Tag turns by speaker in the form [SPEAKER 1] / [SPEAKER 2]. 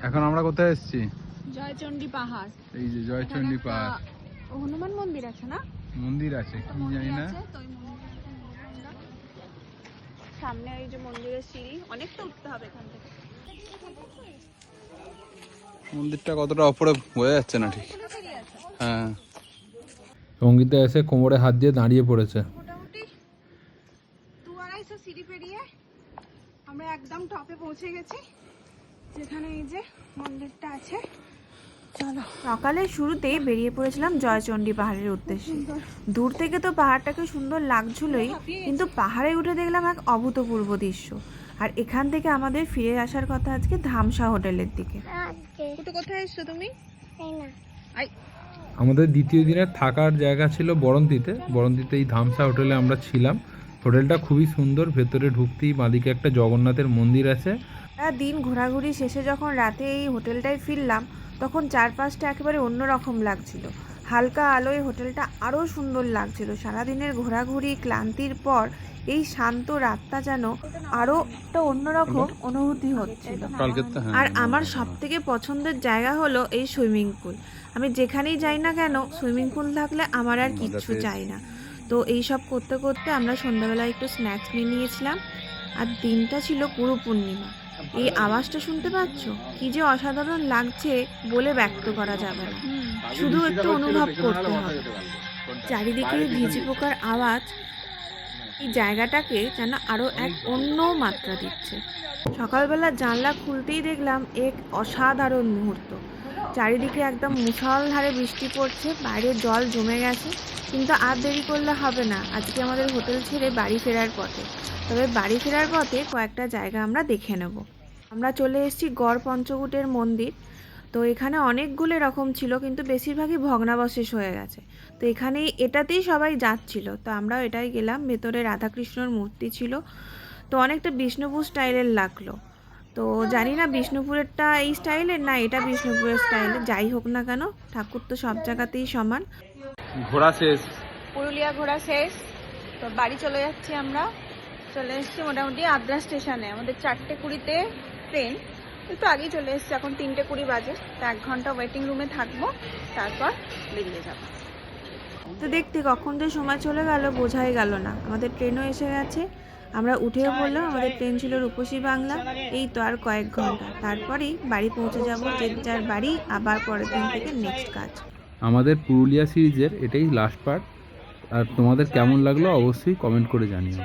[SPEAKER 1] এখন আমরা কোথায় এসেছি?
[SPEAKER 2] জয়চণ্ডী পাহাড়।
[SPEAKER 1] এই যে জয়চণ্ডী পাহাড়,
[SPEAKER 2] হনুমান মন্দির আছে না?
[SPEAKER 1] মন্দির আছে কি জানি না।
[SPEAKER 2] সামনে এই যে মন্দিরের সিঁড়ি, অনেকটা উঠতে হবে এখান থেকে।
[SPEAKER 1] মন্দিরটা কতটা উপরে বোঝা যাচ্ছে না ঠিক। হ্যাঁ, সঙ্গীতা এসে কোমরে হাত দিয়ে দাঁড়িয়ে পড়েছে।
[SPEAKER 2] মোটামুটি 2-250 সিঁড়ি পেরিয়ে আমরা একদম টপে পৌঁছে গেছি, যেখানে এই যে মন্দিরটা আছে। চলো। সকালের শুরুতেই বেরিয়ে পড়েছিলাম জয়চণ্ডী পাহাড়ের উদ্দেশ্যে। দূর থেকে তো পাহাড়টাকে সুন্দর লাগছিলই, কিন্তু পাহাড়ে উঠে দেখলাম এক অভূতপূর্ব দৃশ্য। আর এখান থেকে আমাদের ফিরে আসার কথা আজকে ধামসা হোটেলের দিকে। কোথায় এসছো তুমি?
[SPEAKER 1] আমাদের দ্বিতীয় দিনের থাকার জায়গা ছিল বরন্তিতে। বরন্তিতে এই ধামসা হোটেলে আমরা ছিলাম। হোটেলটা খুবই সুন্দর, ভেতরে ঢুকতেই বাঁদিকে একটা জগন্নাথের মন্দির আছে।
[SPEAKER 2] দিন ঘোরাঘুরি শেষে যখন রাতে এই হোটেলটায় ফিরলাম, তখন চারপাশটা একেবারে অন্যরকম লাগছিল। হালকা আলোয় হোটেলটা আরও সুন্দর লাগছিল। সারাদিনের ঘোরাঘুরি ক্লান্তির পর এই শান্ত রাতটা যেন আরও একটা অন্যরকম অনুভূতি হচ্ছিল। আর আমার সব থেকে পছন্দের জায়গা হলো এই সুইমিং পুল। আমি যেখানেই যাই না কেন, সুইমিং পুল থাকলে আমার আর কিচ্ছু চাই না। তো এই সব করতে করতে আমরা সন্ধ্যাবেলায় একটু স্ন্যাক্স নিয়ে নিয়েছিলাম। আর দিনটা ছিল পুরো পূর্ণিমা। এই আওয়াজটা শুনতে পাচ্ছ? কি যে অসাধারণ লাগছে বলে ব্যক্ত করা যাবে না, শুধু একটু অনুভব করতে হবে। চারিদিকে ঝিঝি পোকার আওয়াজ এই জায়গাটাকে যেন আরো এক অন্য মাত্রা দিচ্ছে। সকালবেলা জানলা খুলতেই দেখলাম এক অসাধারণ মুহূর্ত। চারিদিকে একদম মুষলধারে বৃষ্টি পড়ছে, বাইরে জল জমে গেছে। কিন্তু আর দেরি করলে হবে না, আজকে আমাদের হোটেল ছেড়ে বাড়ি ফেরার পথে। তবে বাড়ি ফেরার পথে কয়েকটা জায়গা আমরা দেখে নেব। আমরা চলে এসেছি গড় পঞ্চকূটের মন্দির। তো এখানে অনেকগুলো রকম ছিল, কিন্তু বেশিরভাগই ভগ্নাবশেষ হয়ে গেছে। তো এখানেই এটাতেই সবাই যাচ্ছিল, তো আমরাও এটাই গেলাম। ভেতরে রাধাকৃষ্ণর মূর্তি ছিল, তো অনেকটা বিষ্ণুপুর স্টাইলের লাগলো। তো জানি না বিষ্ণুপুরেরটা এই স্টাইলের না এটা বিষ্ণুপুরের স্টাইলের, যাই হোক না কেন ঠাকুর তো সব জায়গাতেই সমান।
[SPEAKER 1] ঘোরা শেষ,
[SPEAKER 2] পুরুলিয়া ঘোরা শেষ, তো বাড়ি চলে যাচ্ছি আমরা। চলে এসেছি মোটামুটি আদ্রা স্টেশনে। আমাদের 4:20-তে ট্রেন, একটু আগেই চলে এসেছি, এখন 3:20 বাজে। তো 1 ঘন্টা ওয়েটিং রুমে থাকবো, তারপর বেরিয়ে যাব। তো দেখতে কখন যে সময় চলে গেল বোঝাই গেল না। আমাদের ট্রেনও এসে গেছে, আমরা উঠেও পড়লাম। আমাদের ট্রেন ছিল রূপসী বাংলা। এই তো আর কয়েক ঘন্টা, তারপরেই বাড়ি পৌঁছে যাব, যে যার বাড়ি। আবার পরের দিন থেকে নেক্সট কাজ।
[SPEAKER 1] আমাদের পুরুলিয়া সিরিজের এটাই লাস্ট পার্ট। আর তোমাদের কেমন লাগলো অবশ্যই কমেন্ট করে জানিও।